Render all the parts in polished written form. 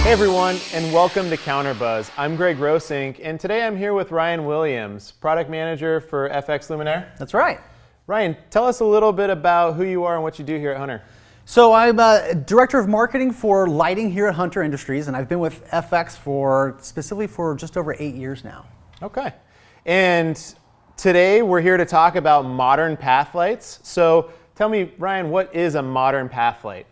Hey everyone, and welcome to Counterbuzz. I'm Greg Rosink, and today I'm here with Ryan Williams, Product Manager for FX Luminaire. That's right. Ryan, tell us a little bit about who you are and what you do here at Hunter. So I'm Director of Marketing for Lighting here at Hunter Industries, and I've been with FX specifically for just over 8 years now. Okay. And today we're here to talk about modern path lights. So tell me, Ryan, what is a modern path light?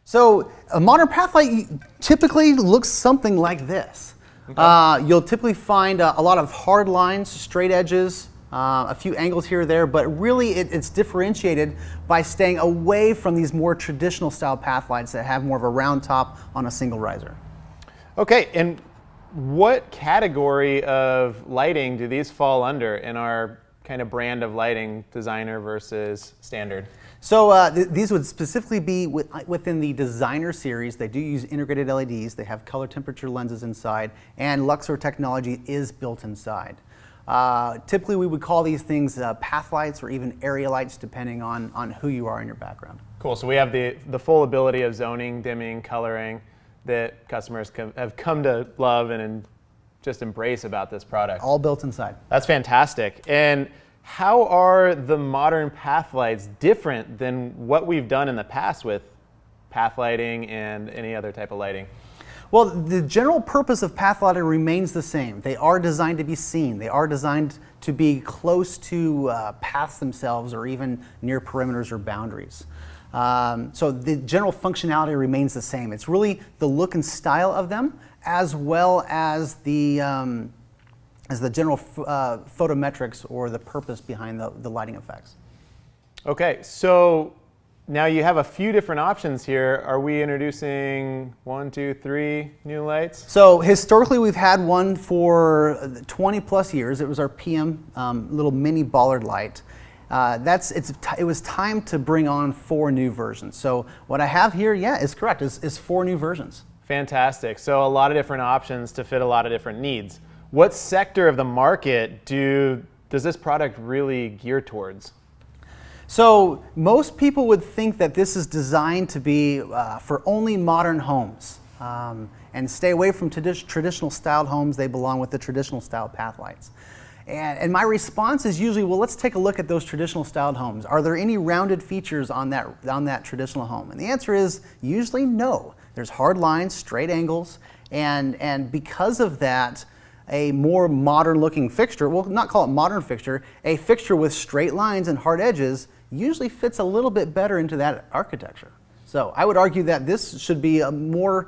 So a modern path light typically looks something like this. Okay. You'll typically find a lot of hard lines, straight edges, a few angles here or there, but really it's differentiated by staying away from these more traditional style path lights that have more of a round top on a single riser. Okay, and what category of lighting do these fall under in our kind of brand of lighting, designer versus standard? So these would specifically be within the designer series. They do use integrated LEDs. They have color temperature lenses inside, and Luxor technology is built inside. Typically, we would call these things path lights or even area lights, depending on who you are in your background. Cool. So we have the full ability of zoning, dimming, coloring that customers have come to love and just embrace about this product. All built inside. That's fantastic. And how are the modern path lights different than what we've done in the past with path lighting and any other type of lighting? Well, the general purpose of path lighting remains the same. They are designed to be seen. They are designed to be close to paths themselves or even near perimeters or boundaries. So the general functionality remains the same. It's really the look and style of them, as well as the general photometrics or the purpose behind the lighting effects. Okay, so now you have a few different options here. Are we introducing 1, 2, 3 new lights? So historically we've had one for 20 plus years. It was our PM little mini bollard light. It was time to bring on 4 new versions. So what I have here, is correct, is 4 new versions. Fantastic. So a lot of different options to fit a lot of different needs. What sector of the market does this product really gear towards? So most people would think that this is designed to be for only modern homes and stay away from traditional styled homes. They belong with the traditional style path lights. And my response is usually, well, let's take a look at those traditional styled homes. Are there any rounded features on that traditional home? And the answer is usually no. There's hard lines, straight angles, and because of that, a more modern looking fixture, we'll not call it modern fixture, a fixture with straight lines and hard edges usually fits a little bit better into that architecture. So I would argue that this should be a more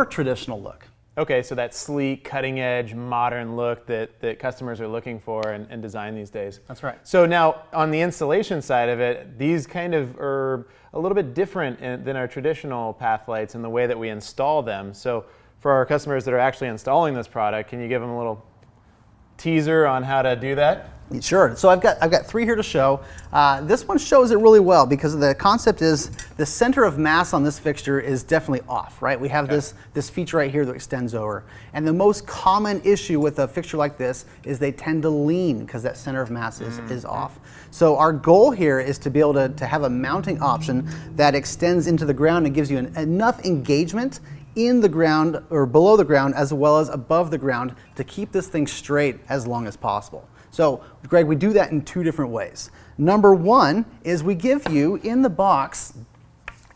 traditional look. Okay, so that sleek, cutting edge, modern look that customers are looking for and design these days. That's right. So now on the installation side of it, these kind of are a little bit different than our traditional path lights in the way that we install them. So for our customers that are actually installing this product, can you give them a little teaser on how to do that? Sure. So I've got 3 here to show. This one shows it really well because the concept is the center of mass on this fixture is definitely off, right? We have this feature right here that extends over. And the most common issue with a fixture like this is they tend to lean because that center of mass is off. So our goal here is to be able to have a mounting option that extends into the ground and gives you enough engagement in the ground or below the ground as well as above the ground to keep this thing straight as long as possible. So, Greg, we do that in 2 different ways. Number 1 is we give you in the box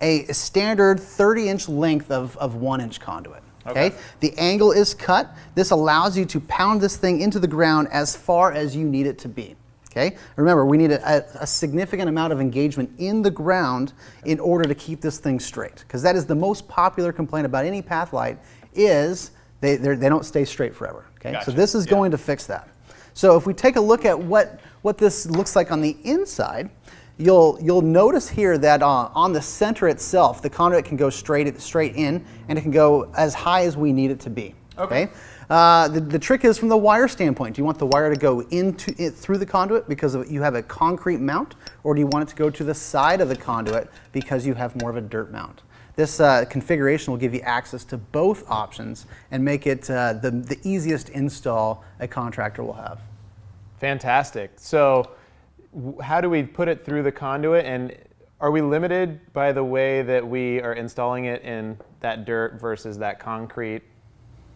a standard 30-inch length of 1-inch conduit. Okay? The angle is cut. This allows you to pound this thing into the ground as far as you need it to be. Okay? Remember, we need a significant amount of engagement in the ground in order to keep this thing straight, because that is the most popular complaint about any path light is they don't stay straight forever. Okay? Gotcha. So this is going to fix that. So if we take a look at what this looks like on the inside, you'll notice here that on the center itself, the conduit can go straight in, and it can go as high as we need it to be. Okay. The trick is from the wire standpoint. Do you want the wire to go through the conduit because you have a concrete mount, or do you want it to go to the side of the conduit because you have more of a dirt mount? This configuration will give you access to both options and make it the easiest install a contractor will have. Fantastic. So how do we put it through the conduit, and Are we limited by the way that we are installing it in that dirt versus that concrete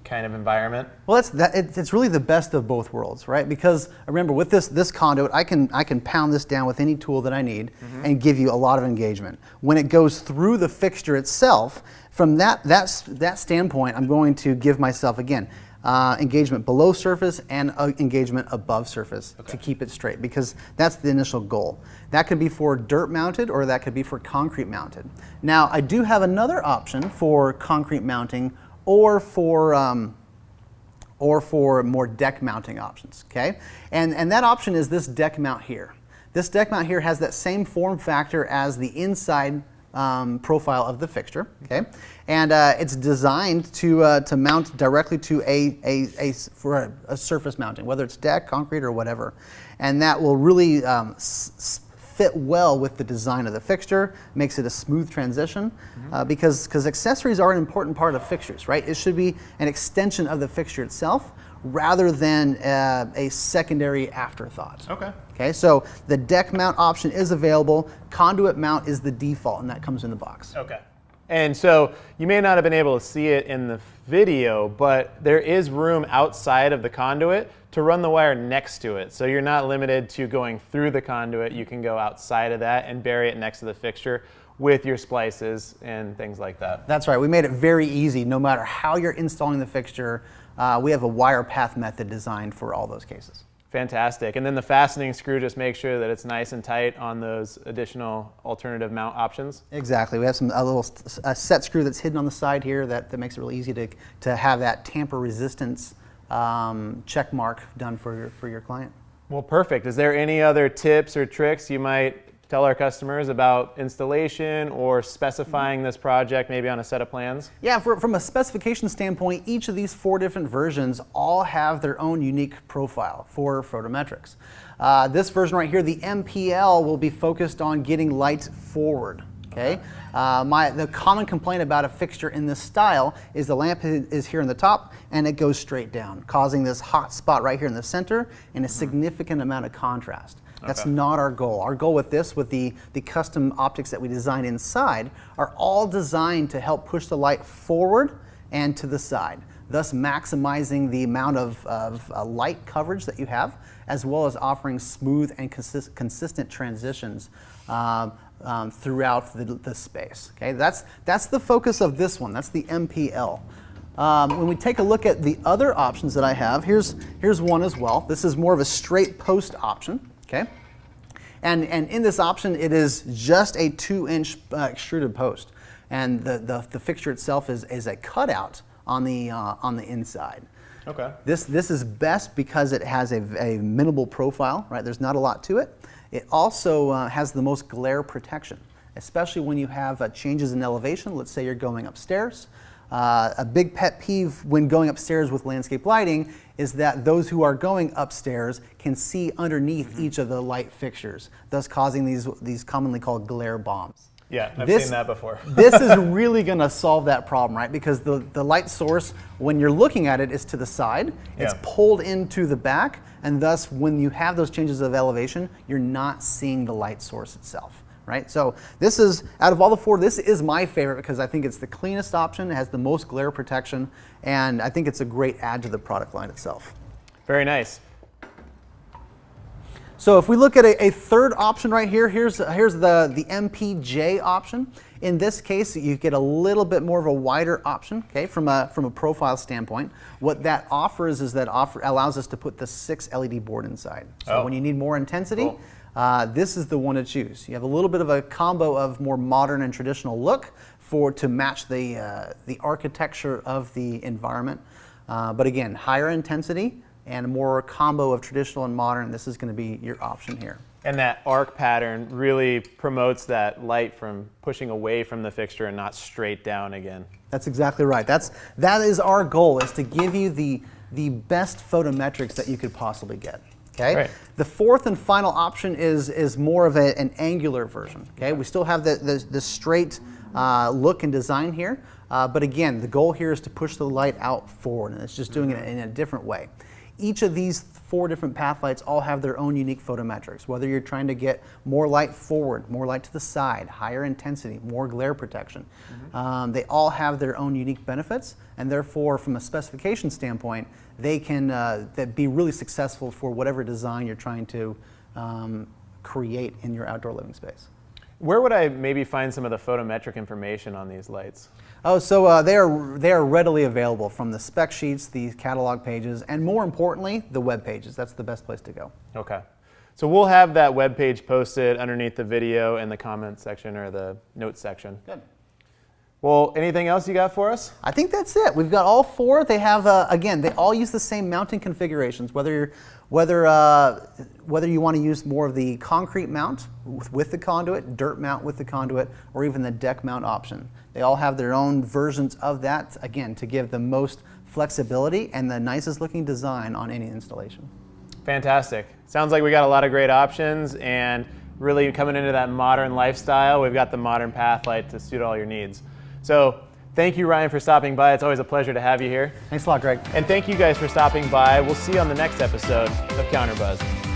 kind of environment? Well, it's really the best of both worlds, right? Because remember, with this conduit, I can pound this down with any tool that I need and give you a lot of engagement. When it goes through the fixture itself, from that standpoint, I'm going to give myself, again, engagement below surface and engagement above surface to keep it straight, because that's the initial goal. That could be for dirt mounted, or that could be for concrete mounted. Now, I do have another option for concrete mounting, or for more deck mounting options, okay? And that option is this deck mount here. This deck mount here has that same form factor as the inside profile of the fixture, okay? And it's designed to mount directly to a surface mounting, whether it's deck, concrete, or whatever. And that will really fit well with the design of the fixture, makes it a smooth transition, because accessories are an important part of fixtures, right? It should be an extension of the fixture itself rather than a secondary afterthought. Okay, so the deck mount option is available. Conduit mount is the default, and that comes in the box. Okay. And so you may not have been able to see it in the video, but there is room outside of the conduit to run the wire next to it. So you're not limited to going through the conduit. You can go outside of that and bury it next to the fixture with your splices and things like that. That's right. We made it very easy. No matter how you're installing the fixture, we have a wire path method designed for all those cases. Fantastic. And then the fastening screw, just make sure that it's nice and tight on those additional alternative mount options. Exactly. We have a little set screw that's hidden on the side here that makes it really easy to have that tamper resistance check mark done for your client. Well, perfect. Is there any other tips or tricks you might tell our customers about installation or specifying this project maybe on a set of plans? Yeah, from a specification standpoint, each of these 4 different versions all have their own unique profile for photometrics. This version right here, the MPL, will be focused on getting light forward. Okay. The common complaint about a fixture in this style is the lamp is here in the top and it goes straight down, causing this hot spot right here in the center and a significant amount of contrast. That's not our goal. Our goal with this, with the custom optics that we design inside, are all designed to help push the light forward and to the side, thus maximizing the amount of light coverage that you have, as well as offering smooth and consistent transitions throughout the space. Okay, that's the focus of this one. That's the MPL. When we take a look at the other options that I have, here's one as well. This is more of a straight post option. Okay, and in this option, it is just a 2-inch extruded post, and the fixture itself is a cutout on the inside. Okay. This is best because it has a minimal profile. Right, there's not a lot to it. It also has the most glare protection, especially when you have changes in elevation. Let's say you're going upstairs. A big pet peeve when going upstairs with landscape lighting is that those who are going upstairs can see underneath each of the light fixtures, thus causing these commonly called glare bombs. Yeah, I've seen that before. This is really going to solve that problem, right? Because the light source, when you're looking at it, is to the side. It's pulled into the back, and thus when you have those changes of elevation, you're not seeing the light source itself. Right, so this is, out of all the 4, this is my favorite because I think it's the cleanest option, it has the most glare protection, and I think it's a great add to the product line itself. Very nice. So if we look at a third option right here, here's the MPJ option. In this case, you get a little bit more of a wider option, okay, from a profile standpoint. What that offers is allows us to put the 6 LED board inside. So when you need more intensity, this is the one to choose. You have a little bit of a combo of more modern and traditional look to match the architecture of the environment. But again, higher intensity and a more combo of traditional and modern. This is going to be your option here. And that arc pattern really promotes that light from pushing away from the fixture and not straight down again. That's exactly right. That is our goal, is to give you the best photometrics that you could possibly get. Okay. Right. The 4th and final option is more of an angular version. Okay. We still have the straight look and design here, but again, the goal here is to push the light out forward, and it's just doing it in a different way. each of these 4 different path lights all have their own unique photometrics. Whether you're trying to get more light forward, more light to the side, higher intensity, more glare protection, they all have their own unique benefits, and therefore, from a specification standpoint, they can be really successful for whatever design you're trying to create in your outdoor living space. Where would I maybe find some of the photometric information on these lights? Oh, so they are readily available from the spec sheets, the catalog pages, and more importantly, the web pages. That's the best place to go. Okay. So we'll have that web page posted underneath the video in the comment section or the notes section. Good. Well, anything else you got for us? I think that's it. We've got all 4. They have, again, they all use the same mounting configurations. Whether you want to use more of the concrete mount with the conduit, dirt mount with the conduit, or even the deck mount option. They all have their own versions of that, again, to give the most flexibility and the nicest looking design on any installation. Fantastic. Sounds like we got a lot of great options, and really coming into that modern lifestyle, we've got the modern path light to suit all your needs. So thank you, Ryan, for stopping by. It's always a pleasure to have you here. Thanks a lot, Greg. And thank you guys for stopping by. We'll see you on the next episode of Counterbuzz.